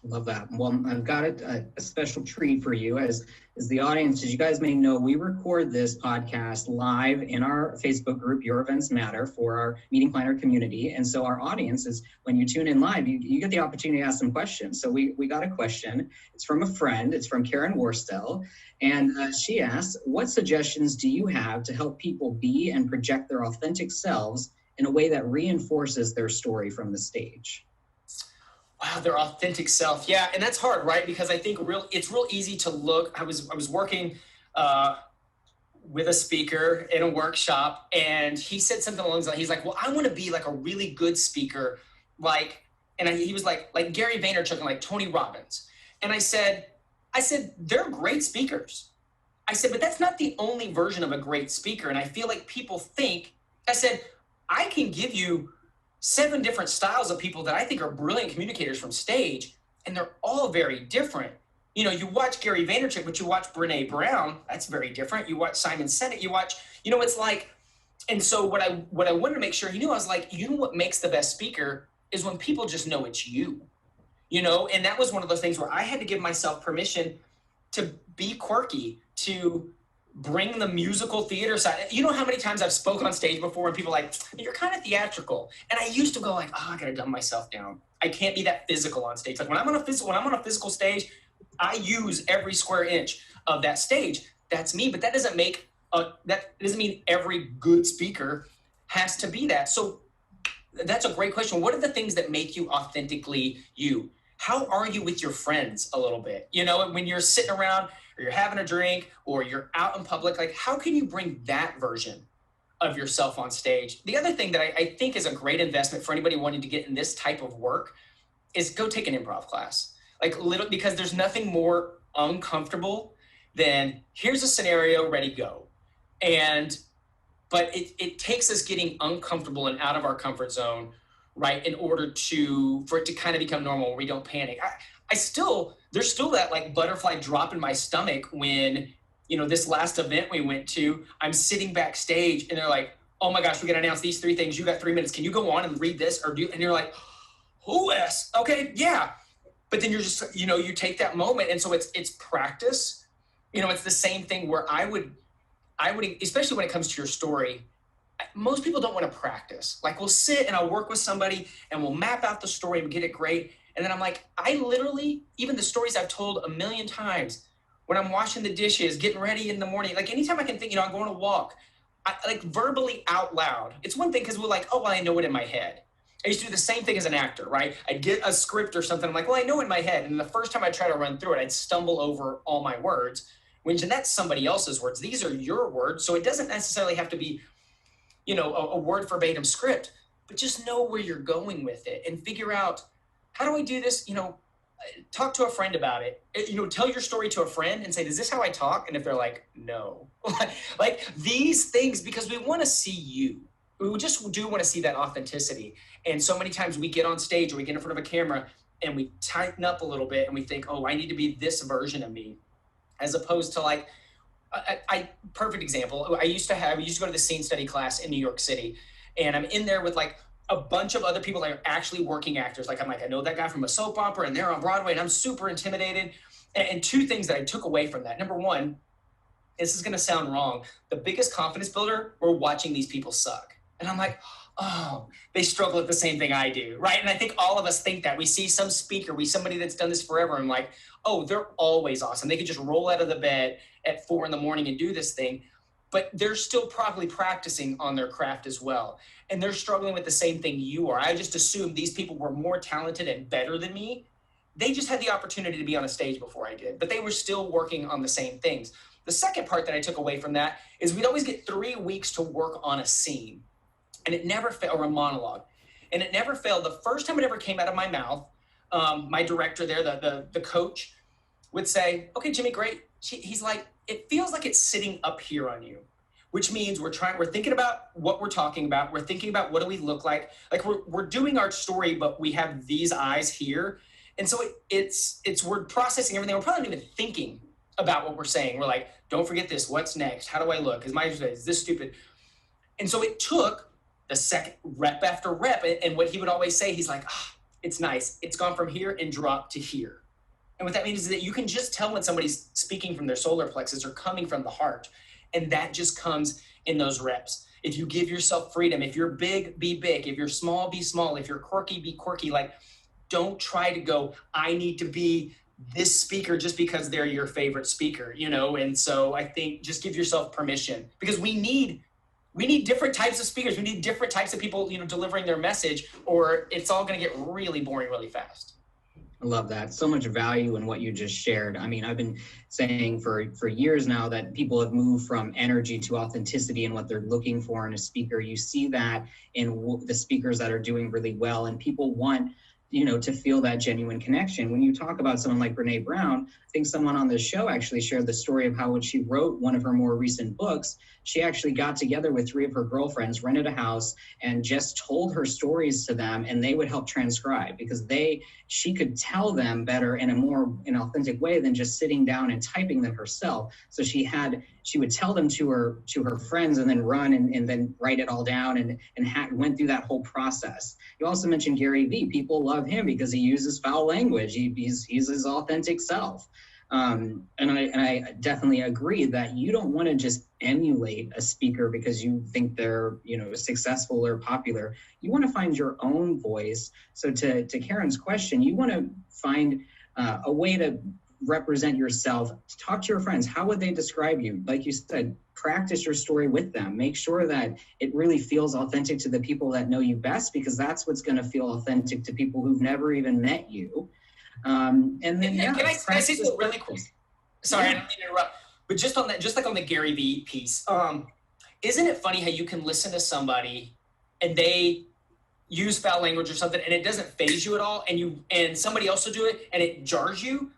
Love that. Well, I've got a special treat for you as the audience. As you guys may know, we record this podcast live in our Facebook group, Your Events Matter, for our meeting planner community. And so our audience is, when you tune in live, you get the opportunity to ask some questions. So we got a question. It's from a friend. It's from Karen Worstel. And she asks, what suggestions do you have to help people be and project their authentic selves in a way that reinforces their story from the stage? Wow, their authentic self. Yeah, and that's hard, right? Because I think it's real easy to look. I was working with a speaker in a workshop, and he said something along those lines. He's like, well, I want to be like a really good speaker, he was like Gary Vaynerchuk and like Tony Robbins. And I said, they're great speakers. I said, but that's not the only version of a great speaker. And I feel like people think, I said, I can give you 7 different styles of people that I think are brilliant communicators from stage, and they're all very different. You know, you watch Gary Vaynerchuk, but you watch Brene Brown, that's very different. You watch Simon Sinek, you watch, you know, it's like, and so what I wanted to make sure he knew, I was like, you know what makes the best speaker is when people just know it's you, you know? And that was one of those things where I had to give myself permission to be quirky, to bring the musical theater side. You know how many times I've spoken on stage before and people are like, you're kind of theatrical. And I used to go like, oh, I gotta dumb myself down. I can't be that physical on stage. Like when I'm on a physical stage, I use every square inch of that stage. That's me, but that doesn't mean every good speaker has to be that. So that's a great question. What are the things that make you authentically you? How are you with your friends a little bit? You know, when you're sitting around or you're having a drink or you're out in public, like how can you bring that version of yourself on stage? The other thing that I think is a great investment for anybody wanting to get in this type of work is go take an improv class. Like because there's nothing more uncomfortable than here's a scenario, ready, go. But it takes us getting uncomfortable and out of our comfort zone, right, in order for it to kind of become normal where we don't panic. There's still that like butterfly drop in my stomach when, you know, this last event we went to, I'm sitting backstage and they're like, oh my gosh, we got to announce these 3 things. You got 3 minutes. Can you go on and read this and you're like, who is? Okay, yeah. But then you're just, you know, you take that moment. And so it's practice. You know, it's the same thing where I would, especially when it comes to your story, most people don't want to practice. Like we'll sit and I'll work with somebody and we'll map out the story and get it great. And then I'm like, I literally, even the stories I've told a million times, when I'm washing the dishes, getting ready in the morning, like anytime I can think, you know, I'm going to walk, I like verbally out loud. It's one thing because we're like, oh, well, I know it in my head. I used to do the same thing as an actor, right? I'd get a script or something. I'm like, well, I know it in my head. And the first time I try to run through it, I'd stumble over all my words, when that's somebody else's words. These are your words. So it doesn't necessarily have to be, you know, a word verbatim script, but just know where you're going with it and figure out, how do I do this? You know, talk to a friend about it. You know, tell your story to a friend and say, is this how I talk? And if they're like, no, like these things, because we want to see you. We just do want to see that authenticity. And so many times we get on stage or we get in front of a camera and we tighten up a little bit and we think, oh, I need to be this version of me, as opposed to like, perfect example. I used to go to the scene study class in New York City, and I'm in there with like a bunch of other people that are actually working actors. Like I know that guy from a soap opera and they're on Broadway and I'm super intimidated. And 2 things that I took away from that. Number 1, this is going to sound wrong. The biggest confidence builder, we're watching these people suck. And I'm like, oh, they struggle with the same thing I do, right? And I think all of us think that. We see some speaker, somebody that's done this forever, and like, oh, they're always awesome. They could just roll out of the bed at 4 a.m. and do this thing, but they're still probably practicing on their craft as well. And they're struggling with the same thing you are. I just assumed these people were more talented and better than me. They just had the opportunity to be on a stage before I did, but they were still working on the same things. The second part that I took away from that is we'd always get 3 weeks to work on a scene, and it never failed, or a monologue, and it never failed. The first time it ever came out of my mouth, my director there, the coach, would say, okay, Jimmy, great. He's like, it feels like it's sitting up here on you, which means we're thinking about what we're talking about. We're thinking about what do we look like. Like we're doing our story, but we have these eyes here. And so we're processing everything. We're probably not even thinking about what we're saying. We're like, don't forget this. What's next? How do I look? Is this stupid? And so it took the second rep after rep. And what he would always say, he's like, it's nice. It's gone from here and dropped to here. And what that means is that you can just tell when somebody's speaking from their solar plexus or coming from the heart. And that just comes in those reps. If you give yourself freedom, if you're big, be big. If you're small, be small. If you're quirky, be quirky. Like, don't try to go, I need to be this speaker just because they're your favorite speaker, you know? And so I think just give yourself permission, because we need different types of speakers. We need different types of people, you know, delivering their message, or it's all going to get really boring really fast. I love that. So much value in what you just shared. I mean, I've been saying for years now that people have moved from energy to authenticity and what they're looking for in a speaker. You see that in the speakers that are doing really well, and people want, to feel that genuine connection. When you talk about someone like Brene Brown, I think someone on this show actually shared the story of how when she wrote one of her more recent books, she actually got together with 3 of her girlfriends, rented a house, and just told her stories to them, and they would help transcribe because she could tell them better in an authentic way than just sitting down and typing them herself. So she would tell them to her friends and then run and then write it all down and went through that whole process. You also mentioned Gary Vee. People love him because he uses foul language. He's his authentic self. And I definitely agree that you don't want to just emulate a speaker because you think they're, successful or popular. You want to find your own voice. So to Karen's question, you want to find a way to represent yourself. Talk to your friends. How would they describe you? Like you said, practice your story with them. Make sure that it really feels authentic to the people that know you best, because that's what's going to feel authentic to people who've never even met you. And then, can I say something really quick? Sorry, I don't mean to interrupt. But just on that, just like on the Gary Vee piece, isn't it funny how you can listen to somebody and they use foul language or something and it doesn't faze you at all, and somebody else will do it and it jars you,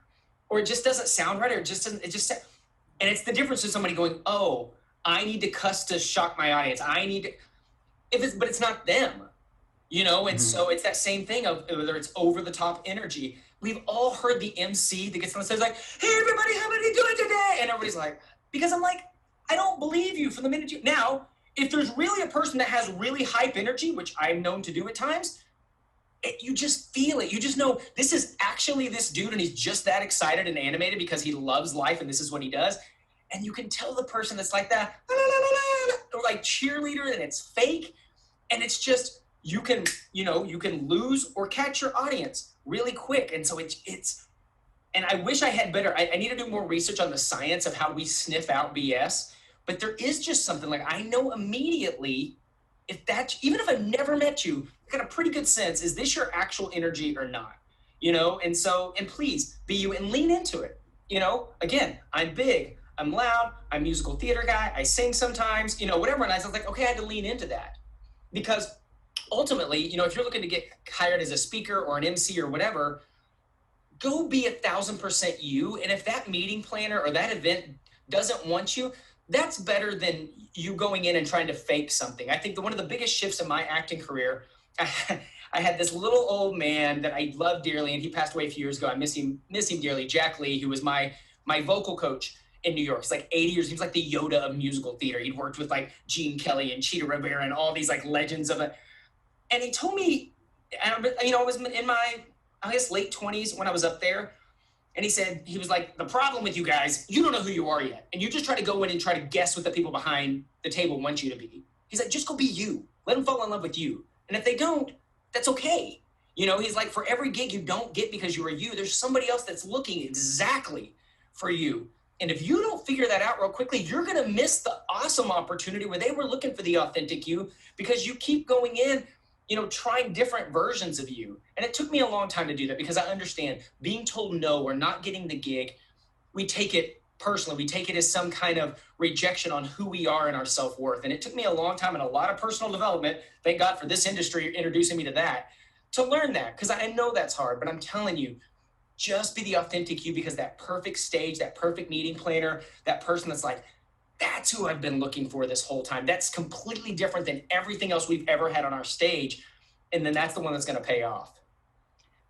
or it just doesn't sound right, or and it's the difference of somebody going, oh, I need to cuss to shock my audience. But it's not them, and so it's that same thing of whether it's over the top energy. We've all heard the MC that gets on the stage like, hey, everybody, how are you doing today? And everybody's like, because I'm like, I don't believe you from the minute now, if there's really a person that has really hype energy, which I'm known to do at times, you just feel it. You just know this is actually this dude and he's just that excited and animated because he loves life and this is what he does. And you can tell the person that's like that, or like cheerleader, and it's fake. And it's just, you can lose or catch your audience really quick. And so and I wish I had better, I need to do more research on the science of how we sniff out BS, but there is just something like, I know immediately even if I've never met you, I got a pretty good sense, is this your actual energy or not? And please be you and lean into it. Again, I'm big, I'm loud, I'm a musical theater guy, I sing sometimes, whatever. And I was like, okay, I had to lean into that because ultimately, if you're looking to get hired as a speaker or an MC or whatever, go be 1,000% you. And if that meeting planner or that event doesn't want you, that's better than you going in and trying to fake something. I think that one of the biggest shifts in my acting career, I had this little old man that I loved dearly, and he passed away a few years ago. I miss him dearly. Jack Lee, who was my vocal coach in New York. It's like 80 years. He was like the Yoda of musical theater. He'd worked with like Gene Kelly and Cheetah Rivera and all these like legends of it. And he told me, I was in my, I guess, late 20s when I was up there. And he was like, the problem with you guys, you don't know who you are yet. And you just try to go in and try to guess what the people behind the table want you to be. He's like, just go be you. Let them fall in love with you. And if they don't, that's okay. He's like, for every gig you don't get because you are you, there's somebody else that's looking exactly for you. And if you don't figure that out real quickly, you're going to miss the awesome opportunity where they were looking for the authentic you because you keep going in, trying different versions of you. And it took me a long time to do that because I understand being told no or not getting the gig, we take it personally. We take it as some kind of rejection on who we are and our self-worth. And it took me a long time and a lot of personal development, thank God for this industry introducing me to that, to learn that, because I know that's hard. But I'm telling you, just be the authentic you, because that perfect stage, that perfect meeting planner, that person that's like, that's who I've been looking for this whole time. That's completely different than everything else we've ever had on our stage. And then that's the one that's going to pay off.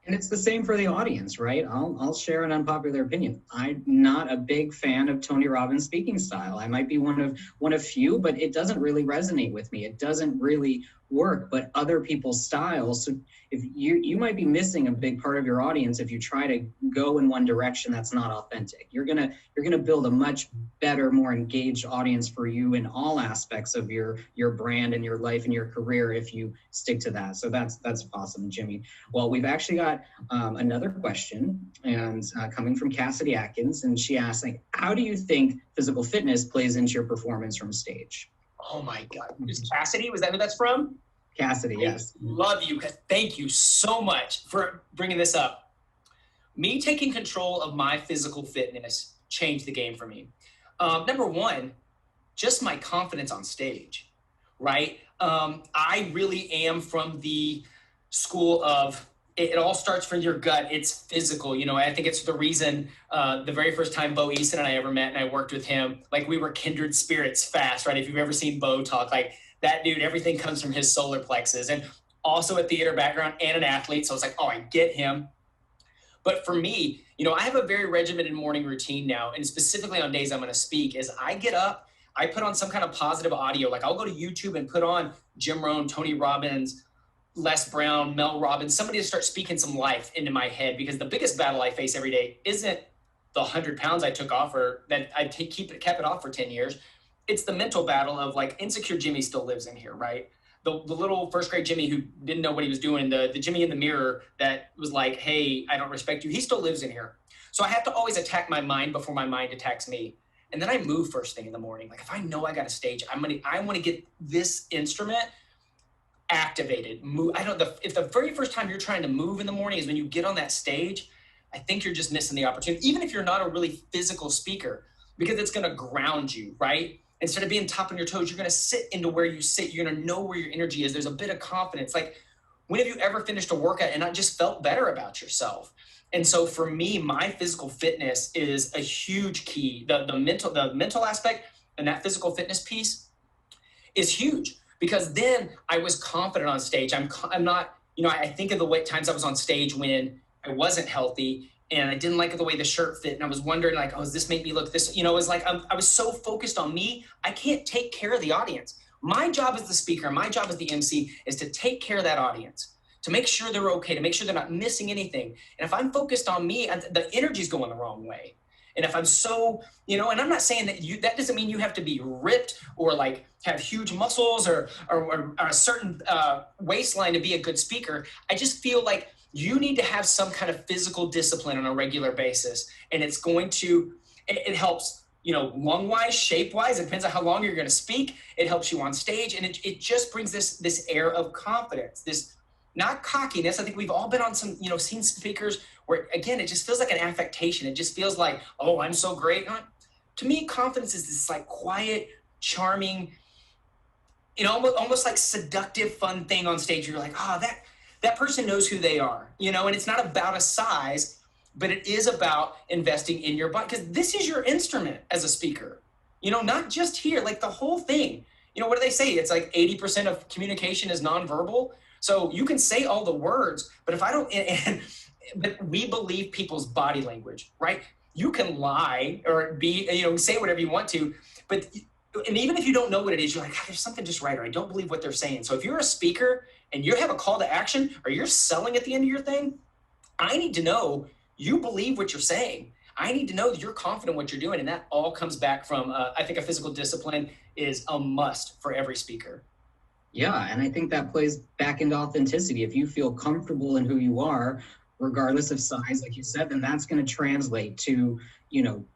And it's the same for the audience, right? I'll share an unpopular opinion. I'm not a big fan of Tony Robbins' speaking style. I might be one of few, but it doesn't really resonate with me. It doesn't really work, but other people's styles. So if you might be missing a big part of your audience if you try to go in one direction that's not authentic. You're gonna build a much better, more engaged audience for you in all aspects of your brand and your life and your career if you stick to that. So that's awesome, Jimmy. Well, we've actually got another question, and coming from Cassidy Atkins, and she asked, like, how do you think physical fitness plays into your performance from stage? Oh my God. Is Cassidy, was that who that's from? Cassidy, yes. Love you. Thank you so much for bringing this up. Me taking control of my physical fitness changed the game for me. Number one, just my confidence on stage, right? I really am from the school of it all starts from your gut. It's physical. I think it's the reason the very first time Bo Easton and I ever met and I worked with him, like we were kindred spirits fast, right? If you've ever seen Bo talk, like that dude, everything comes from his solar plexus, and also a theater background and an athlete. So it's like, oh, I get him. But for me, I have a very regimented morning routine now, and specifically on days I'm going to speak, is I get up, I put on some kind of positive audio. Like I'll go to YouTube and put on Jim Rohn, Tony Robbins, Les Brown, Mel Robbins, somebody to start speaking some life into my head, because the biggest battle I face every day isn't the 100 pounds I took off or that I kept it off for 10 years. It's the mental battle of like insecure Jimmy still lives in here, right? The little first grade Jimmy who didn't know what he was doing, the Jimmy in the mirror that was like, hey, I don't respect you. He still lives in here. So I have to always attack my mind before my mind attacks me. And then I move first thing in the morning. Like if I know I got a stage, I want to get this instrument activated. Move. If the very first time you're trying to move in the morning is when you get on that stage, I think you're just missing the opportunity, even if you're not a really physical speaker, because it's going to ground you, right? Instead of being top on your toes, you're going to sit into where you sit. You're going to know where your energy is. There's a bit of confidence. Like, when have you ever finished a workout and not just felt better about yourself? And so for me, my physical fitness is a huge key. The mental aspect and that physical fitness piece is huge, because then I was confident on stage. I'm not, I think of the times I was on stage when I wasn't healthy and I didn't like the way the shirt fit. And I was wondering like, oh, does this make me look this? It was like, I was so focused on me. I can't take care of the audience. My job as the speaker, my job as the MC is to take care of that audience, to make sure they're okay, to make sure they're not missing anything. And if I'm focused on me, the energy's going the wrong way. And if I'm so, and I'm not saying that doesn't mean you have to be ripped or like have huge muscles or a certain waistline to be a good speaker. I just feel like you need to have some kind of physical discipline on a regular basis. And it's going to, it helps, lung-wise, shape-wise. It depends on how long you're going to speak. It helps you on stage. And it just brings this air of confidence, this not cockiness. I think we've all been on some, seen speakers where, again, it just feels like an affectation. It just feels like, oh, I'm so great. To me, confidence is this like quiet, charming, almost like seductive, fun thing on stage. You're like, oh, that person knows who they are, and it's not about a size, but it is about investing in your body, because this is your instrument as a speaker, not just here, like the whole thing. What do they say? It's like 80% of communication is nonverbal. So you can say all the words, but if I don't, but we believe people's body language, right? You can lie or be, say whatever you want to, and even if you don't know what it is, you're like, there's something just right, or I don't believe what they're saying. So if you're a speaker and you have a call to action, or you're selling at the end of your thing, I need to know you believe what you're saying. I need to know that you're confident in what you're doing. And that all comes back from, I think a physical discipline is a must for every speaker. Yeah, and I think that plays back into authenticity. If you feel comfortable in who you are, regardless of size, like you said, then that's going to translate to,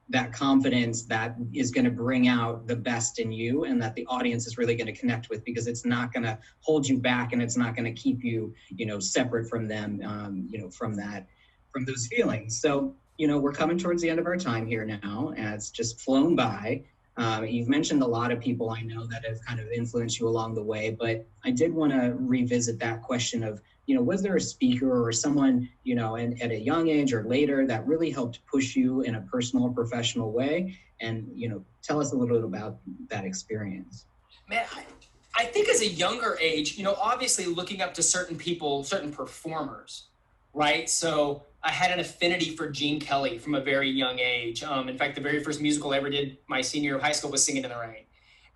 that confidence that is going to bring out the best in you, and that the audience is really going to connect with, because it's not going to hold you back, and it's not going to keep you, separate from them, from those feelings. So, we're coming towards the end of our time here now, and it's just flown by. You've mentioned a lot of people I know that have kind of influenced you along the way, but I did want to revisit that question of, was there a speaker or someone, at a young age or later that really helped push you in a personal or professional way? And, tell us a little bit about that experience. Man, I think as a younger age, obviously looking up to certain people, certain performers, right? So I had an affinity for Gene Kelly from a very young age. In fact, the very first musical I ever did my senior year of high school was Singing in the Rain.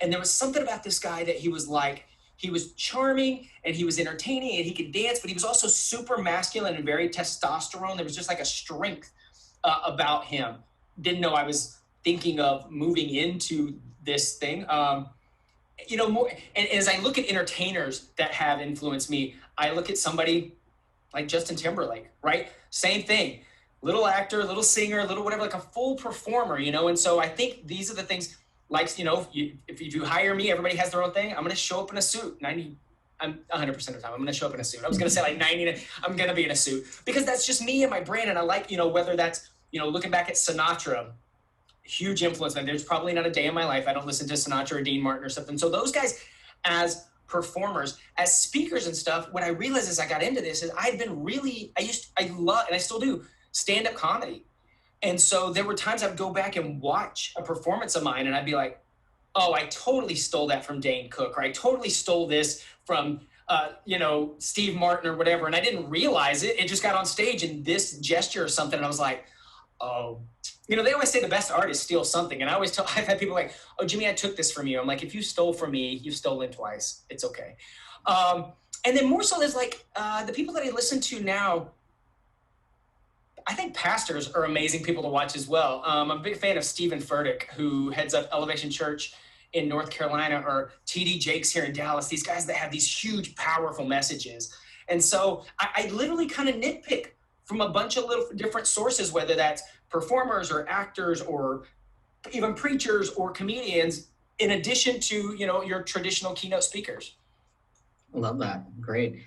And there was something about this guy that he was charming and he was entertaining and he could dance, but he was also super masculine and very testosterone. There was just like a strength about him. Didn't know I was thinking of moving into this thing. More, and as I look at entertainers that have influenced me, I look at somebody like Justin Timberlake, right? Same thing, little actor, little singer, little whatever, like a full performer, And so I think these are the things, like, if you hire me, everybody has their own thing. I'm going to show up in a suit. I'm 100% of the time, I'm going to show up in a suit. I was going to say like 90, I'm going to be in a suit, because that's just me and my brand. And I like, whether that's, looking back at Sinatra, huge influence. And there's probably not a day in my life I don't listen to Sinatra or Dean Martin or something. So those guys, as performers as speakers and stuff. What I realized as I got into this is I love, and I still do, stand-up comedy. And so there were times I'd go back and watch a performance of mine and I'd be like, oh, I totally stole that from Dane Cook, or I totally stole this from, Steve Martin or whatever. And I didn't realize it. It just got on stage and this gesture or something. And I was like, oh, they always say the best artists steal something. And I've had people like, oh, Jimmy, I took this from you. I'm like, if you stole from me, you've stolen twice. It's okay. And then more so there's like the people that I listen to now, I think pastors are amazing people to watch as well. I'm a big fan of Stephen Furtick, who heads up Elevation Church in North Carolina, or TD Jakes here in Dallas, these guys that have these huge, powerful messages. And so I literally kind of nitpick from a bunch of little different sources, whether that's performers or actors or even preachers or comedians, in addition to, your traditional keynote speakers. I love that. Great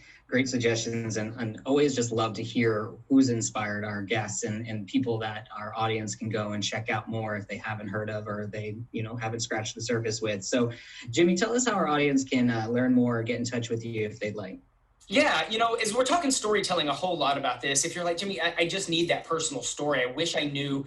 suggestions, and always just love to hear who's inspired our guests and people that our audience can go and check out more if they haven't heard of or they haven't scratched the surface with. So Jimmy, tell us how our audience can learn more or get in touch with you if they'd like. Yeah, as we're talking storytelling a whole lot about this, if you're like, Jimmy, I just need that personal story. I wish I knew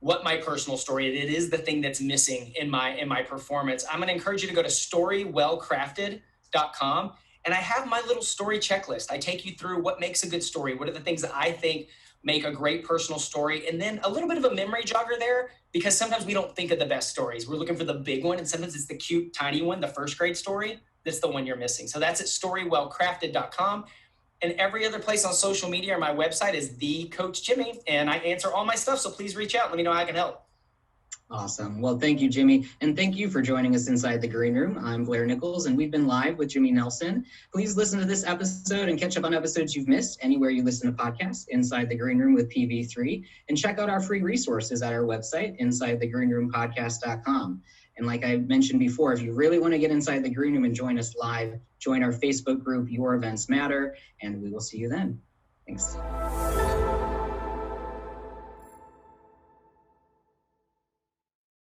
what my personal story is. It is the thing that's missing in my performance. I'm going to encourage you to go to storywellcrafted.com. And I have my little story checklist. I take you through what makes a good story. What are the things that I think make a great personal story? And then a little bit of a memory jogger there, because sometimes we don't think of the best stories. We're looking for the big one. And sometimes it's the cute, tiny one, the first grade story. That's the one you're missing. So that's at storywellcrafted.com. And every other place on social media or my website is The Coach Jimmy. And I answer all my stuff. So please reach out. Let me know how I can help. Awesome. Well, thank you, Jimmy. And thank you for joining us inside the Green Room. I'm Blair Nicoles, and we've been live with Jimmy Nelson. Please listen to this episode and catch up on episodes you've missed anywhere you listen to podcasts, Inside the Green Room with PV3. And check out our free resources at our website, InsideTheGreenRoomPodcast.com. And like I mentioned before, if you really want to get inside the Green Room and join us live, join our Facebook group, Your Events Matter, and we will see you then. Thanks.